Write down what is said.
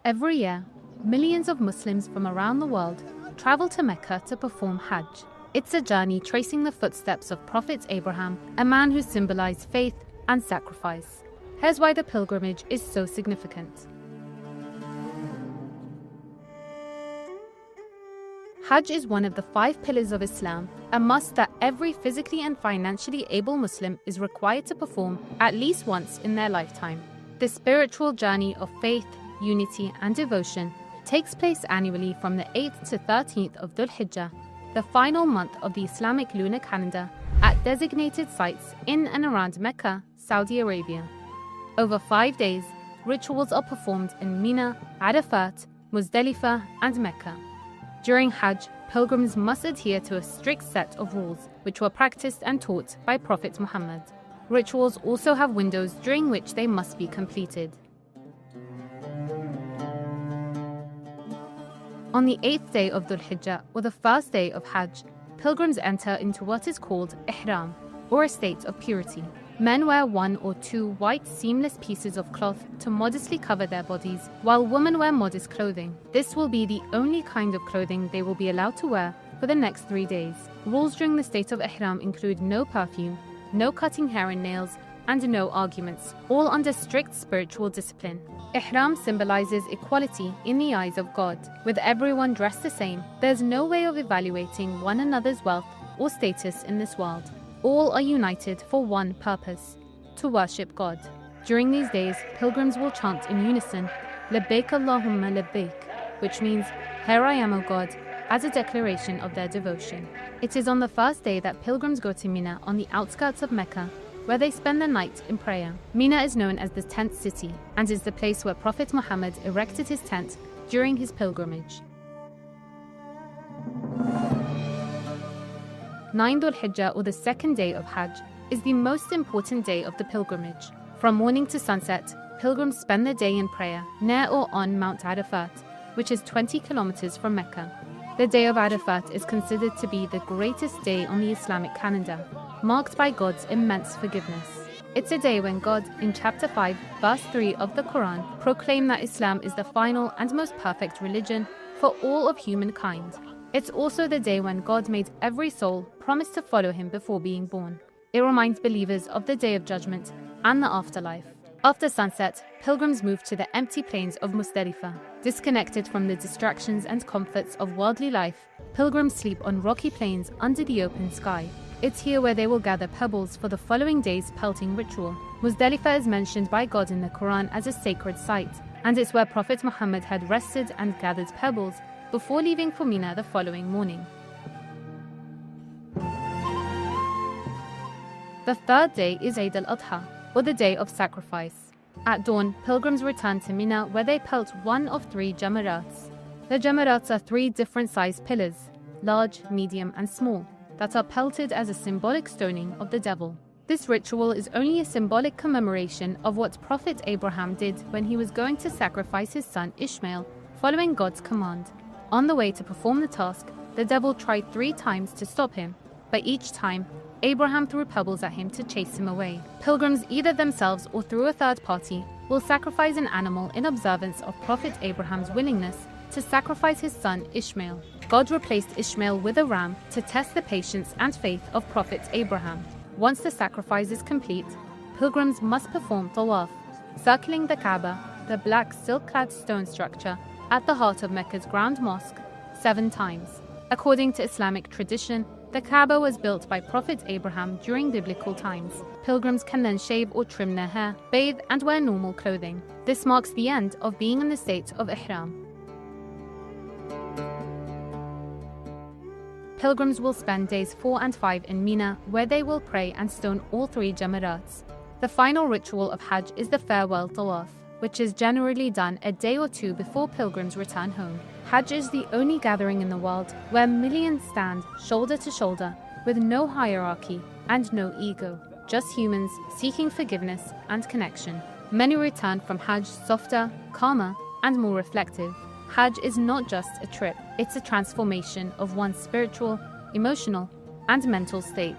Every year, millions of Muslims from around the world travel to Mecca to perform Hajj. It's a journey tracing the footsteps of Prophet Abraham, a man who symbolized faith and sacrifice. Here's why the pilgrimage is so significant. Hajj is one of the 5 pillars of Islam, a must that every physically and financially able Muslim is required to perform at least once in their lifetime. This spiritual journey of faith, unity, and devotion takes place annually from the 8th to 13th of Dhul Hijjah, the final month of the Islamic lunar calendar, at designated sites in and around Mecca, Saudi Arabia. Over 5 days, rituals are performed in Mina, Arafat, Muzdalifah, and Mecca. During Hajj, pilgrims must adhere to a strict set of rules which were practiced and taught by Prophet Muhammad. Rituals also have windows during which they must be completed. On the 8th day of Dhul Hijjah, or the first day of Hajj, pilgrims enter into what is called ihram, or a state of purity. Men wear 1 or 2 white seamless pieces of cloth to modestly cover their bodies, while women wear modest clothing. This will be the only kind of clothing they will be allowed to wear for the next 3 days. Rules during the state of ihram include no perfume, no cutting hair and nails, and no arguments, all under strict spiritual discipline. Ihram symbolizes equality in the eyes of God. With everyone dressed the same, there's no way of evaluating one another's wealth or status in this world. All are united for one purpose: to worship God. During these days, pilgrims will chant in unison, Labbaik Allahumma Labbaik, which means, Here I am, O God, as a declaration of their devotion. It is on the first day that pilgrims go to Mina on the outskirts of Mecca, where they spend the night in prayer. Mina is known as the tent city and is the place where Prophet Muhammad erected his tent during his pilgrimage. 9 Dhul Hijjah, or the second day of Hajj, is the most important day of the pilgrimage. From morning to sunset, pilgrims spend the day in prayer near or on Mount Arafat, which is 20 kilometers from Mecca. The day of Arafat is considered to be the greatest day on the Islamic calendar, marked by God's immense forgiveness. It's a day when God, in chapter 5, verse 3 of the Quran, proclaimed that Islam is the final and most perfect religion for all of humankind. It's also the day when God made every soul promise to follow him before being born. It reminds believers of the day of judgment and the afterlife. After sunset, pilgrims move to the empty plains of Muzdalifah. Disconnected from the distractions and comforts of worldly life, pilgrims sleep on rocky plains under the open sky. It's here where they will gather pebbles for the following day's pelting ritual. Muzdalifah is mentioned by God in the Quran as a sacred site, and it's where Prophet Muhammad had rested and gathered pebbles before leaving for Mina the following morning. The third day is Eid al-Adha, or the day of sacrifice. At dawn, pilgrims return to Mina, where they pelt one of 3 jamarats. The jamarats are 3 different sized pillars, large, medium, and small, that are pelted as a symbolic stoning of the devil. This ritual is only a symbolic commemoration of what Prophet Abraham did when he was going to sacrifice his son Ishmael, following God's command. On the way to perform the task, the devil tried 3 times to stop him, but each time, Abraham threw pebbles at him to chase him away. Pilgrims, either themselves or through a third party, will sacrifice an animal in observance of Prophet Abraham's willingness to sacrifice his son Ishmael. God replaced Ishmael with a ram to test the patience and faith of Prophet Abraham. Once the sacrifice is complete, pilgrims must perform tawaf, circling the Kaaba, the black silk-clad stone structure at the heart of Mecca's Grand Mosque, 7 times. According to Islamic tradition, the Kaaba was built by Prophet Abraham during biblical times. Pilgrims can then shave or trim their hair, bathe, and wear normal clothing. This marks the end of being in the state of ihram. Pilgrims will spend days 4 and 5 in Mina, where they will pray and stone all 3 jamarats. The final ritual of Hajj is the farewell tawaf, which is generally done a day or 2 before pilgrims return home. Hajj is the only gathering in the world where millions stand shoulder to shoulder with no hierarchy and no ego, just humans seeking forgiveness and connection. Many return from Hajj softer, calmer, and more reflective. Hajj is not just a trip, it's a transformation of one's spiritual, emotional, and mental state.